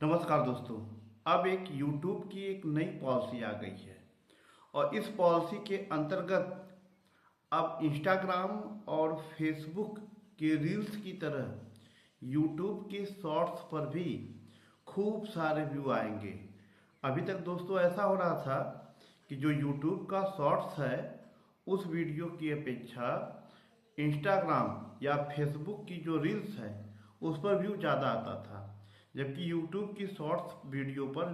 नमस्कार दोस्तों। अब एक YouTube की एक नई पॉलिसी आ गई है और इस पॉलिसी के अंतर्गत अब इंस्टाग्राम और फेसबुक के रील्स की तरह YouTube के शॉर्ट्स पर भी खूब सारे व्यू आएंगे। अभी तक दोस्तों ऐसा हो रहा था कि जो YouTube का शॉर्ट्स है उस वीडियो की अपेक्षा इंस्टाग्राम या फेसबुक की जो रील्स है उस पर व्यू ज़्यादा आता था, जबकि यूट्यूब की शॉर्ट्स वीडियो पर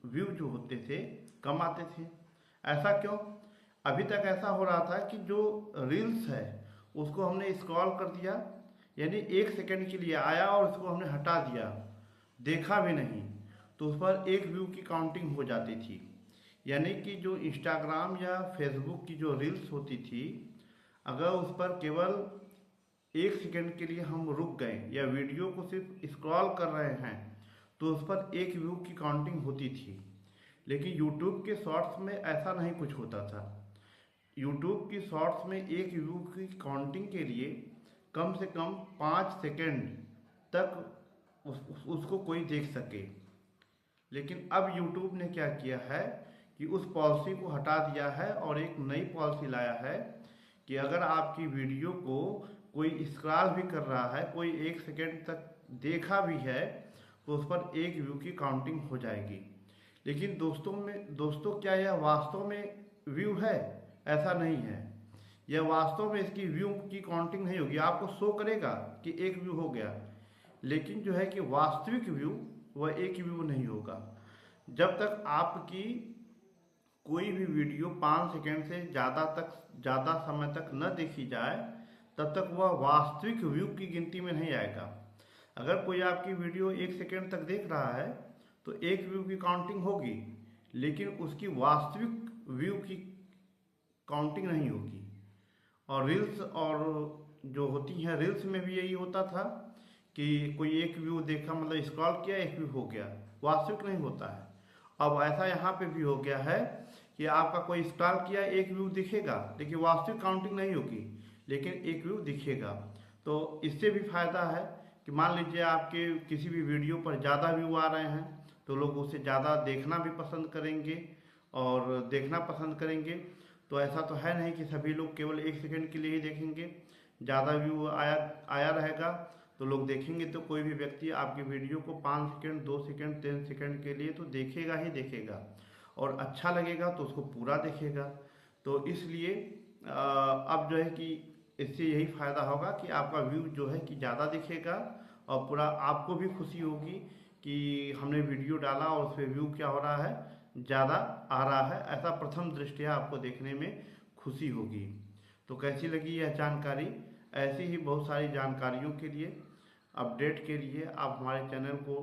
व्यू जो होते थे कम आते थे। ऐसा क्यों? अभी तक ऐसा हो रहा था कि जो रील्स है उसको हमने स्क्रॉल कर दिया, यानी 1 सेकंड के लिए आया और उसको हमने हटा दिया, देखा भी नहीं, तो उस पर एक व्यू की काउंटिंग हो जाती थी। यानी कि जो इंस्टाग्राम या फेसबुक की जो रील्स होती थी, अगर उस पर केवल 1 सेकंड के लिए हम रुक गए या वीडियो को सिर्फ स्क्रॉल कर रहे हैं तो उस पर एक व्यू की काउंटिंग होती थी। लेकिन यूट्यूब के शॉर्ट्स में ऐसा नहीं कुछ होता था। यूट्यूब की शॉर्ट्स में एक व्यू की काउंटिंग के लिए कम से कम 5 सेकंड तक उसको कोई देख सके। लेकिन अब यूट्यूब ने क्या किया है कि उस पॉलिसी को हटा दिया है और एक नई पॉलिसी लाया है कि अगर आपकी वीडियो को कोई स्क्रॉल भी कर रहा है, कोई 1 सेकंड तक देखा भी है, तो उस पर एक व्यू की काउंटिंग हो जाएगी। लेकिन दोस्तों क्या यह वास्तव में व्यू है? ऐसा नहीं है। यह वास्तव में इसकी व्यू की काउंटिंग नहीं होगी। आपको शो करेगा कि एक व्यू हो गया, लेकिन जो है कि वास्तविक व्यू वह एक व्यू नहीं होगा। जब तक आपकी कोई भी वीडियो 5 सेकंड से ज़्यादा समय तक न देखी जाए, तब तक वह वास्तविक व्यू की गिनती में नहीं आएगा। अगर कोई आपकी वीडियो 1 सेकंड तक देख रहा है तो एक व्यू की काउंटिंग होगी, लेकिन उसकी वास्तविक व्यू की काउंटिंग नहीं होगी। और रील्स और जो होती हैं, रील्स में भी यही होता था कि कोई एक व्यू देखा, मतलब स्क्रॉल किया, एक व्यू हो गया, वास्तविक नहीं होता है। अब ऐसा यहाँ पे भी हो गया है कि आपका कोई स्क्रॉल किया, एक व्यू दिखेगा, लेकिन वास्तविक काउंटिंग नहीं होगी, लेकिन एक व्यू दिखेगा। तो इससे भी फायदा है कि मान लीजिए आपके किसी भी वीडियो पर ज़्यादा व्यू आ रहे हैं तो लोग उसे ज़्यादा देखना भी पसंद करेंगे और देखना पसंद करेंगे। तो ऐसा तो है नहीं कि सभी लोग केवल 1 सेकंड के लिए ही देखेंगे। ज़्यादा व्यू आया आया रहेगा तो लोग देखेंगे, तो कोई भी व्यक्ति आपकी वीडियो को 5 सेकंड, 2 सेकंड, 3 सेकंड के लिए तो देखेगा ही देखेगा, और अच्छा लगेगा तो उसको पूरा देखेगा। तो इसलिए अब जो है कि इससे यही फायदा होगा कि आपका व्यू जो है कि ज़्यादा दिखेगा और पूरा आपको भी खुशी होगी कि हमने वीडियो डाला और उस पर व्यू क्या हो रहा है, ज़्यादा आ रहा है। ऐसा प्रथम दृष्टया आपको देखने में खुशी होगी। तो कैसी लगी यह जानकारी? ऐसी ही बहुत सारी जानकारियों के लिए, अपडेट के लिए आप हमारे चैनल को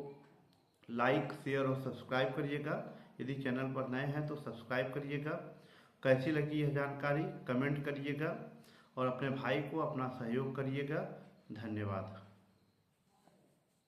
लाइक, शेयर और सब्सक्राइब करिएगा। यदि चैनल पर नए हैं तो सब्सक्राइब करिएगा। कैसी लगी यह जानकारी कमेंट करिएगा और अपने भाई को अपना सहयोग करिएगा। धन्यवाद।